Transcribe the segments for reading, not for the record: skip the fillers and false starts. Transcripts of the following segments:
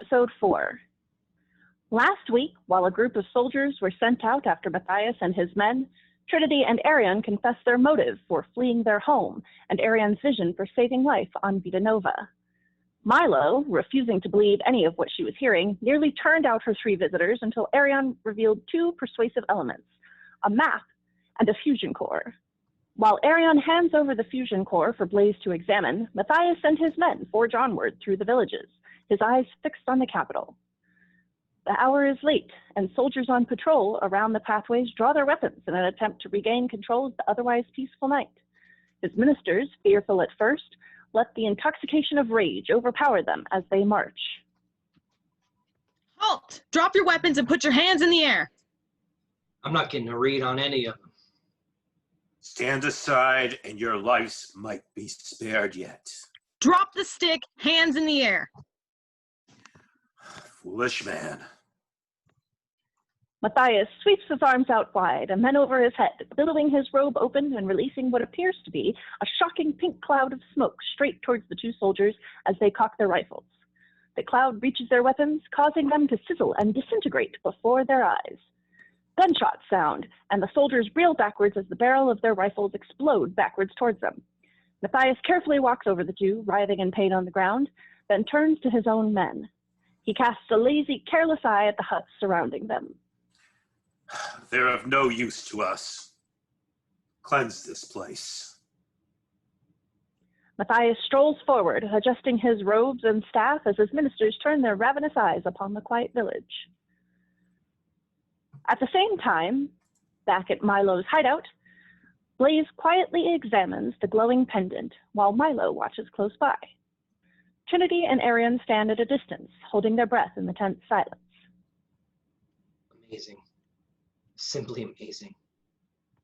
Episode 4. Last week, while a group of soldiers were sent out after Mathius and his men, Trinity and Erion confessed their motive for fleeing their home and Erion's vision for saving life on Vita Nova. Milo, refusing to believe any of what she was hearing, nearly turned out her 3 visitors until Erion revealed 2 persuasive elements, a map and a fusion core. While Erion hands over the fusion core for Blaze to examine, Mathius and his men forge onward through the villages, his eyes fixed on the capital. The hour is late, and soldiers on patrol around the pathways draw their weapons in an attempt to regain control of the otherwise peaceful night. His ministers, fearful at first, let the intoxication of rage overpower them as they march. Halt! Drop your weapons and put your hands in the air! I'm not getting a read on any of them. Stand aside, and your lives might be spared yet. Drop the stick, hands in the air. Foolish man. Mathius sweeps his arms out wide and then over his head, billowing his robe open and releasing what appears to be a shocking pink cloud of smoke straight towards the 2 soldiers as they cock their rifles. The cloud reaches their weapons, causing them to sizzle and disintegrate before their eyes. Gunshots sound, and the soldiers reel backwards as the barrel of their rifles explode backwards towards them. Mathius carefully walks over the 2, writhing in pain on the ground, then turns to his own men. He casts a lazy, careless eye at the huts surrounding them. They're of no use to us. Cleanse this place. Mathius strolls forward, adjusting his robes and staff as his ministers turn their ravenous eyes upon the quiet village. At the same time, back at Milo's hideout, Blaze quietly examines the glowing pendant while Milo watches close by. Trinity and Erion stand at a distance, holding their breath in the tense silence. Amazing. Simply amazing.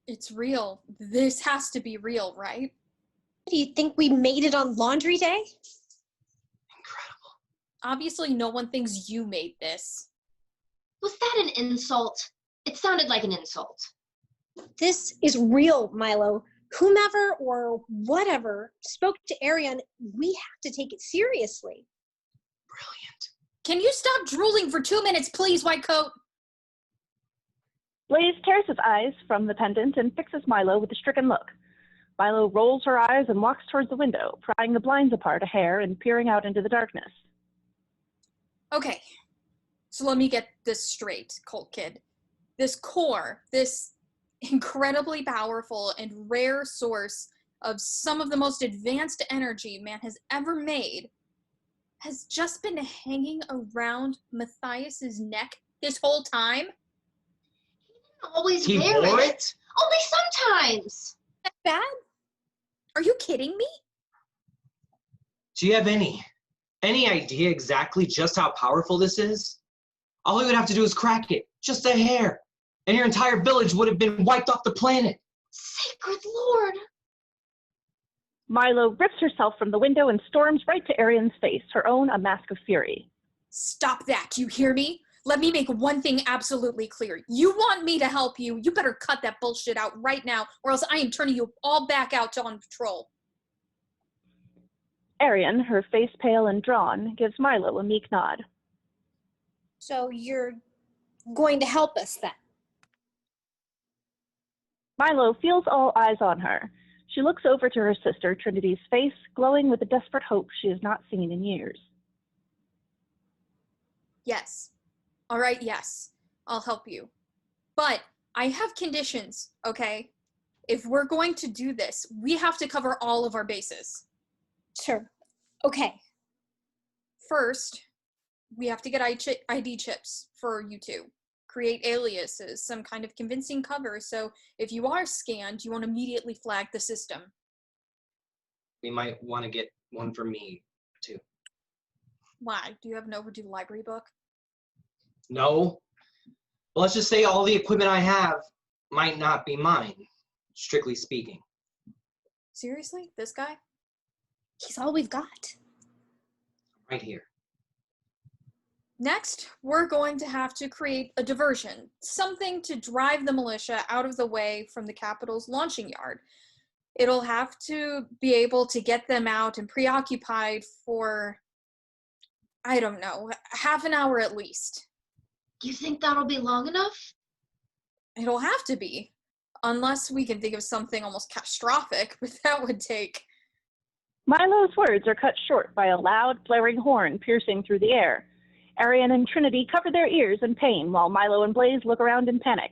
It's real. This has to be real, right? Do you think we made it on laundry day? Incredible. Obviously, no one thinks you made this. Was that an insult? It sounded like an insult. This is real, Milo. Whomever or whatever spoke to Erion, we have to take it seriously. Brilliant. Can you stop drooling for 2 minutes, please, White Coat? Blaze tears his eyes from the pendant and fixes Milo with a stricken look. Milo rolls her eyes and walks towards the window, prying the blinds apart a hair and peering out into the darkness. Okay, so let me get this straight, Colt Kid. This core, this incredibly powerful and rare source of some of the most advanced energy man has ever made, has just been hanging around Mathias's neck this whole time? Always He wear wore it. it? Only sometimes. That bad? Are you kidding me? Do you have any idea exactly just how powerful this is? All we would have to do is crack it, just a hair, and your entire village would have been wiped off the planet. Sacred Lord. Milo rips herself from the window and storms right to Erion's face, her own a mask of fury. Stop that, you hear me? Let me make one thing absolutely clear. You want me to help you, you better cut that bullshit out right now, or else I am turning you all back out to on patrol. Erion, her face pale and drawn, gives Milo a meek nod. So you're going to help us then? Milo feels all eyes on her. She looks over to her sister, Trinity's face, glowing with a desperate hope she has not seen in years. Yes. All right, yes. I'll help you. But I have conditions, okay? If we're going to do this, we have to cover all of our bases. Sure. Okay. First, we have to get ID chips for you two. Create aliases, some kind of convincing cover, so if you are scanned, you won't immediately flag the system. We might want to get one for me, too. Why? Do you have an overdue library book? No. But let's just say all the equipment I have might not be mine, strictly speaking. Seriously? This guy? He's all we've got. Right here. Next, we're going to have to create a diversion, something to drive the militia out of the way from the capital's launching yard. It'll have to be able to get them out and preoccupied for I don't know, half an hour at least. You think that'll be long enough? It'll have to be. Unless we can think of something almost catastrophic, but that would take... Milo's words are cut short by a loud, blaring horn piercing through the air. Erion and Trinity cover their ears in pain while Milo and Blaze look around in panic.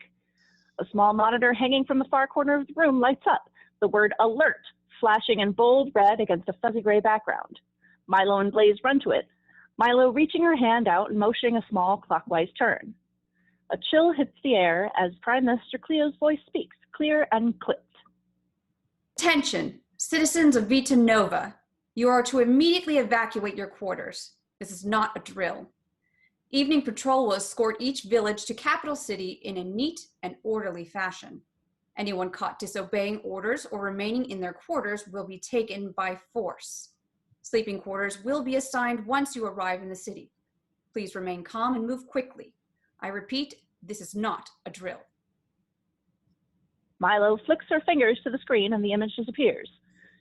A small monitor hanging from the far corner of the room lights up, the word alert flashing in bold red against a fuzzy gray background. Milo and Blaze run to it, Milo reaching her hand out and motioning a small clockwise turn. A chill hits the air as Prime Minister Kleo's voice speaks, clear and clipped. Attention, citizens of Vita Nova. You are to immediately evacuate your quarters. This is not a drill. Evening patrol will escort each village to capital city in a neat and orderly fashion. Anyone caught disobeying orders or remaining in their quarters will be taken by force. Sleeping quarters will be assigned once you arrive in the city. Please remain calm and move quickly. I repeat, this is not a drill. Milo flicks her fingers to the screen and the image disappears.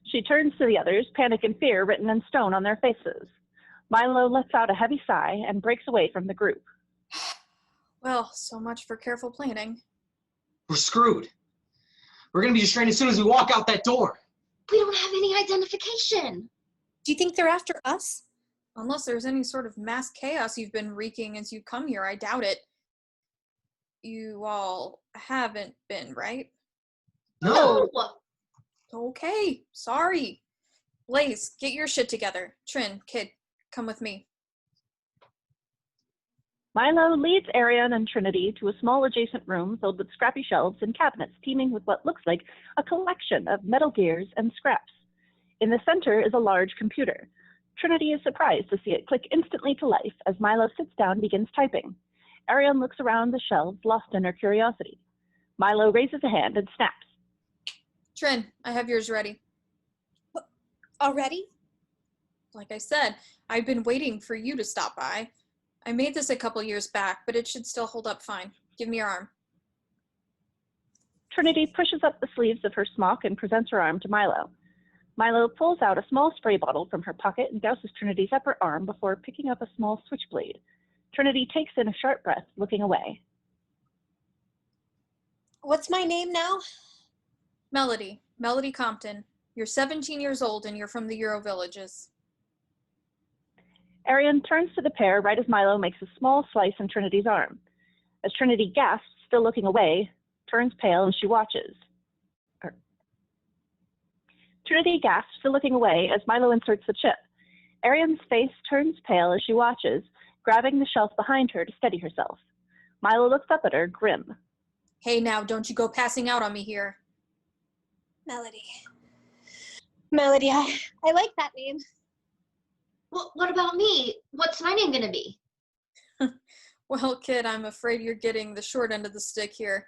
She turns to the others, panic and fear written in stone on their faces. Milo lets out a heavy sigh and breaks away from the group. Well, so much for careful planning. We're screwed. We're gonna be destroyed as soon as we walk out that door. We don't have any identification. Do you think they're after us? Unless there's any sort of mass chaos you've been wreaking as you come here, I doubt it. You all haven't been, right? No. Okay, sorry. Blaze, get your shit together. Trin, kid, come with me. Milo leads Erion and Trinity to a small adjacent room filled with scrappy shelves and cabinets teeming with what looks like a collection of metal gears and scraps. In the center is a large computer. Trinity is surprised to see it click instantly to life as Milo sits down and begins typing. Erion looks around the shelves, lost in her curiosity. Milo raises a hand and snaps. Trin, I have yours ready. Already? Like I said, I've been waiting for you to stop by. I made this a couple years back, but it should still hold up fine. Give me your arm. Trinity pushes up the sleeves of her smock and presents her arm to Milo. Milo pulls out a small spray bottle from her pocket and douses Trinity's upper arm before picking up a small switchblade. Trinity takes in a sharp breath, looking away. What's my name now? Melody. Melody Compton. You're 17 years old and you're from the Euro Villages. Erion turns to the pair right as Milo makes a small slice in Trinity's arm. As Trinity gasps, still looking away, turns pale and she watches. Trinity gasps, still looking away, as Milo inserts the chip. Erion's face turns pale as she watches, grabbing the shelf behind her to steady herself. Milo looks up at her, grim. Hey now, don't you go passing out on me here. Melody. Melody, I like that name. Well, what about me? What's my name gonna be? Well, kid, I'm afraid you're getting the short end of the stick here.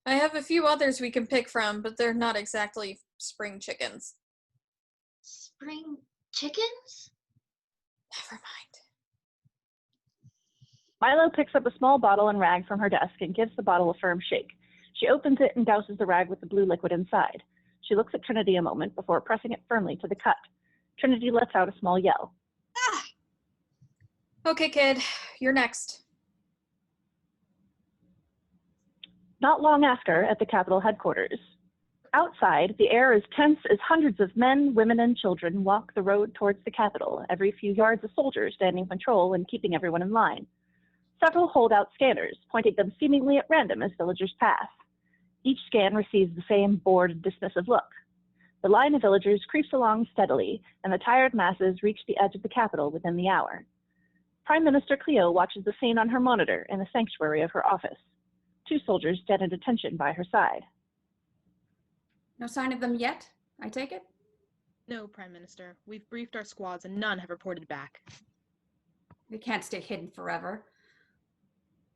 I have a few others we can pick from, but they're not exactly spring chickens. Spring chickens? Never mind. Milo picks up a small bottle and rag from her desk and gives the bottle a firm shake. She opens it and douses the rag with the blue liquid inside. She looks at Trinity a moment before pressing it firmly to the cut. Trinity lets out a small yell. Ah! Okay, kid, you're next. Not long after, at the Capitol headquarters. Outside, the air is tense as hundreds of men, women, and children walk the road towards the Capitol, every few yards a soldier standing patrol and keeping everyone in line. Several hold out scanners, pointing them seemingly at random as villagers pass. Each scan receives the same bored, dismissive look. The line of villagers creeps along steadily, and the tired masses reach the edge of the Capitol within the hour. Prime Minister Kleo watches the scene on her monitor in the sanctuary of her office. 2 soldiers stand at attention by her side. No sign of them yet, I take it? No, Prime Minister. We've briefed our squads and none have reported back. They can't stay hidden forever.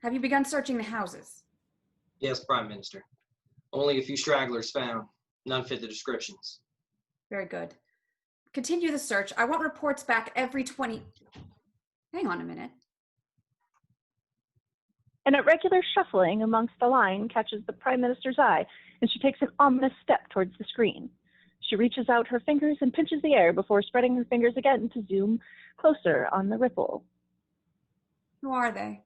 Have you begun searching the houses? Yes, Prime Minister. Only a few stragglers found. None fit the descriptions. Very good. Continue the search. I want reports back every 20... Hang on a minute. An irregular shuffling amongst the line catches the Prime Minister's eye, and she takes an ominous step towards the screen. She reaches out her fingers and pinches the air before spreading her fingers again to zoom closer on the ripple. Who are they?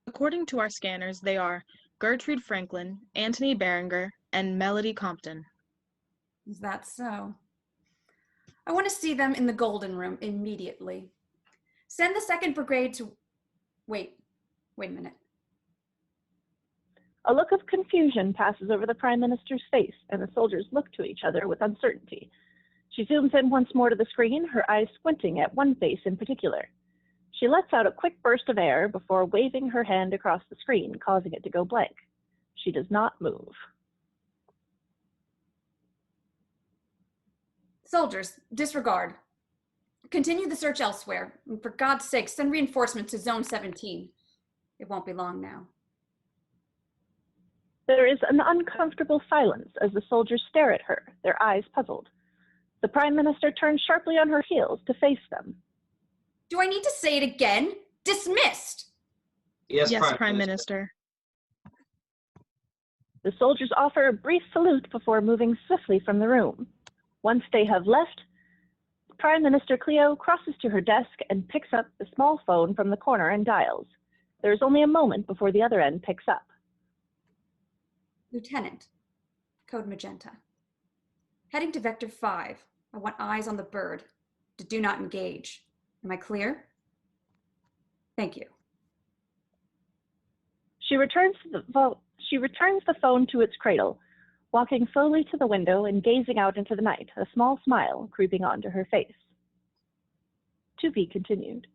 According to our scanners, they are Gertrude Franklin, Antony Berenger, and Melody Compton. Is that so? I want to see them in the Golden Room immediately. Send the 2nd Brigade to... Wait a minute. A look of confusion passes over the Prime Minister's face, and the soldiers look to each other with uncertainty. She zooms in once more to the screen, her eyes squinting at one face in particular. She lets out a quick burst of air before waving her hand across the screen, causing it to go blank. She does not move. Soldiers, disregard. Continue the search elsewhere. And for God's sake, send reinforcements to Zone 17. It won't be long now. There is an uncomfortable silence as the soldiers stare at her, their eyes puzzled. The Prime Minister turns sharply on her heels to face them. Do I need to say it again? Dismissed! Yes, Prime Minister. The soldiers offer a brief salute before moving swiftly from the room. Once they have left, Prime Minister Kleo crosses to her desk and picks up the small phone from the corner and dials. There is only a moment before the other end picks up. Lieutenant, code Magenta. Heading to Vector 5. I want eyes on the bird. Do not engage. Am I clear? Thank you. She returns the phone to its cradle, walking slowly to the window and gazing out into the night, a small smile creeping onto her face. To be continued.